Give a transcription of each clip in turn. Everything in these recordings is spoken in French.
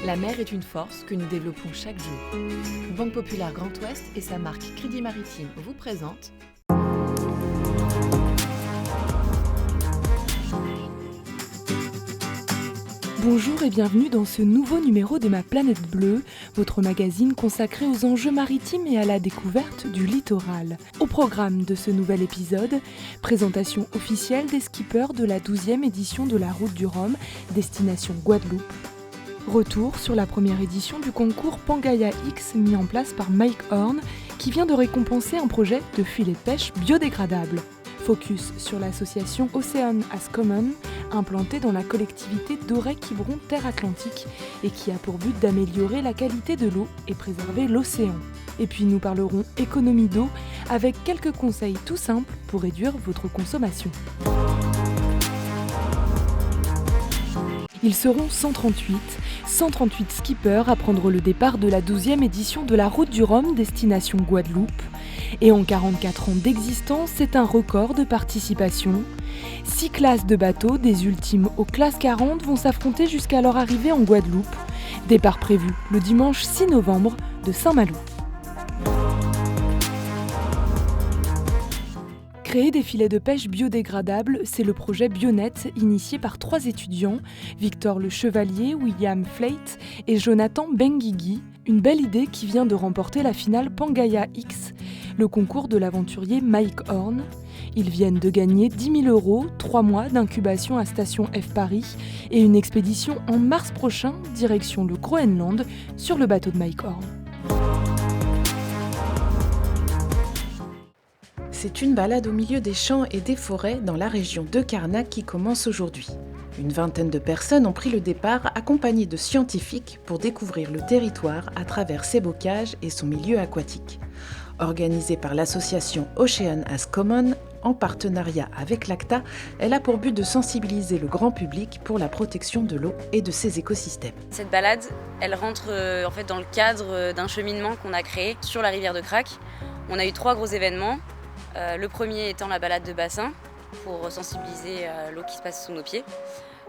La mer est une force que nous développons chaque jour. Banque Populaire Grand Ouest et sa marque Crédit Maritime vous présentent Bonjour et bienvenue dans ce nouveau numéro de Ma Planète Bleue, votre magazine consacré aux enjeux maritimes et à la découverte du littoral. Au programme de ce nouvel épisode, présentation officielle des skippers de la 12e édition de la Route du Rhum, destination Guadeloupe. Retour sur la première édition du concours Pangaea X mis en place par Mike Horn, qui vient de récompenser un projet de filet de pêche biodégradable. Focus sur l'association Ocean as Common, implantée dans la collectivité d'Auray-Quiberon Terre Atlantique et qui a pour but d'améliorer la qualité de l'eau et préserver l'océan. Et puis nous parlerons économie d'eau avec quelques conseils tout simples pour réduire votre consommation. Ils seront 138 skippers à prendre le départ de la 12e édition de la Route du Rhum destination Guadeloupe. Et en 44 ans d'existence, c'est un record de participation. 6 classes de bateaux, des ultimes aux classes 40, vont s'affronter jusqu'à leur arrivée en Guadeloupe. Départ prévu le dimanche 6 novembre de Saint-Malo. Créer des filets de pêche biodégradables, c'est le projet Bionet initié par 3 étudiants, Victor Le Chevalier, William Fleit et Jonathan Benguigui. Une belle idée qui vient de remporter la finale Pangaea X, le concours de l'aventurier Mike Horn. Ils viennent de gagner 10 000 €, 3 mois d'incubation à Station F Paris et une expédition en mars prochain, direction le Groenland, sur le bateau de Mike Horn. C'est une balade au milieu des champs et des forêts dans la région de Karnak qui commence aujourd'hui. Une vingtaine de personnes ont pris le départ accompagnées de scientifiques pour découvrir le territoire à travers ses bocages et son milieu aquatique. Organisée par l'association Ocean as Common, en partenariat avec l'ACTA, elle a pour but de sensibiliser le grand public pour la protection de l'eau et de ses écosystèmes. Cette balade, elle rentre dans le cadre d'un cheminement qu'on a créé sur la rivière de Crac. On a eu 3 gros événements. Le premier étant la balade de bassin pour sensibiliser à l'eau qui se passe sous nos pieds.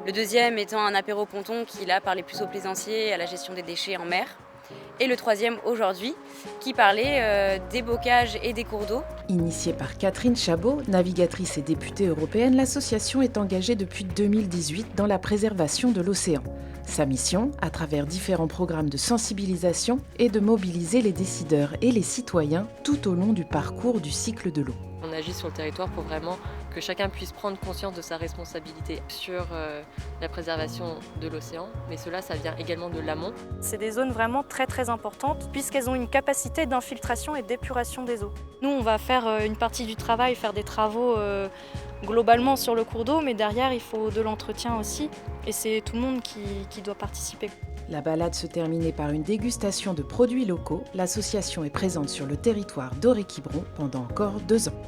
Le deuxième étant un apéro-ponton qui là parlait plus aux plaisanciers, à la gestion des déchets en mer. Et le troisième aujourd'hui qui parlait des bocages et des cours d'eau. Initiée par Catherine Chabot, navigatrice et députée européenne, l'association est engagée depuis 2018 dans la préservation de l'océan. Sa mission, à travers différents programmes de sensibilisation, est de mobiliser les décideurs et les citoyens tout au long du parcours du cycle de l'eau. On agit sur le territoire pour vraiment que chacun puisse prendre conscience de sa responsabilité sur la préservation de l'océan, mais cela, ça vient également de l'amont. C'est des zones vraiment très importantes puisqu'elles ont une capacité d'infiltration et d'épuration des eaux. Nous, on va faire une partie du travail, faire des travaux globalement sur le cours d'eau, mais derrière, il faut de l'entretien aussi et c'est tout le monde qui doit participer. La balade se terminait par une dégustation de produits locaux. L'association est présente sur le territoire d'Auray-Quiberon pendant encore 2 ans.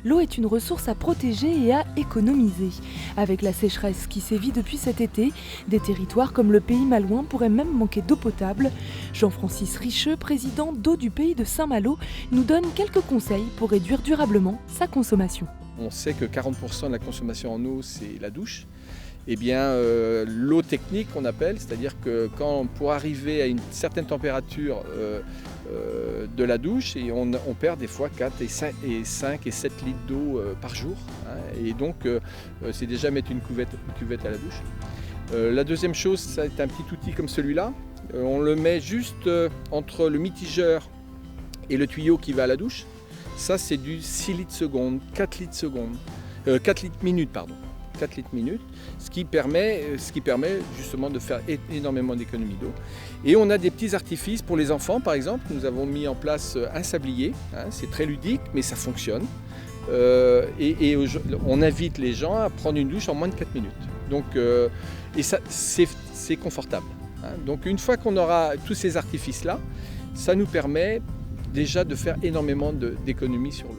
L'eau est une ressource à protéger et à économiser. Avec la sécheresse qui sévit depuis cet été, des territoires comme le Pays Malouin pourraient même manquer d'eau potable. Jean-Francis Richeux, président d'Eau du Pays de Saint-Malo, nous donne quelques conseils pour réduire durablement sa consommation. On sait que 40% de la consommation en eau, c'est la douche. Eh bien, l'eau technique qu'on appelle, c'est-à-dire que pour arriver à une certaine température de la douche, et on perd des fois 4 et 5 et 7 litres d'eau par jour. Et donc, c'est déjà mettre une cuvette à la douche. La deuxième chose, c'est un petit outil comme celui-là. On le met juste entre le mitigeur et le tuyau qui va à la douche. Ça, c'est du 6 litres seconde, 4 litres minute, pardon. 4 litres minute, ce qui permet justement de faire énormément d'économies d'eau. Et on a des petits artifices pour les enfants, par exemple. Nous avons mis en place un sablier, c'est très ludique, mais ça fonctionne. Et on invite les gens à prendre une douche en moins de 4 minutes. Donc, et ça, c'est confortable. Donc une fois qu'on aura tous ces artifices-là, ça nous permet déjà de faire énormément d'économies sur l'eau.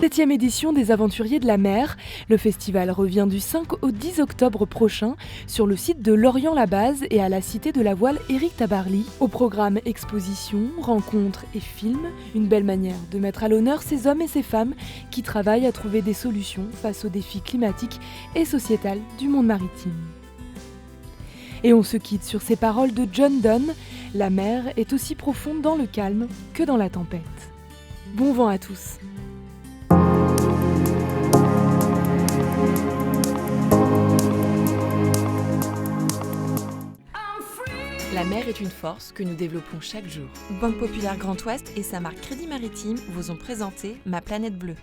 7e édition des Aventuriers de la Mer. Le festival revient du 5 au 10 octobre prochain sur le site de Lorient-la-Base et à la Cité de la Voile Éric Tabarly. Au programme expositions, rencontres et films, une belle manière de mettre à l'honneur ces hommes et ces femmes qui travaillent à trouver des solutions face aux défis climatiques et sociétals du monde maritime. Et on se quitte sur ces paroles de John Donne. La mer est aussi profonde dans le calme que dans la tempête. Bon vent à tous. La mer est une force que nous développons chaque jour. Banque Populaire Grand Ouest et sa marque Crédit Maritime vous ont présenté Ma Planète Bleue.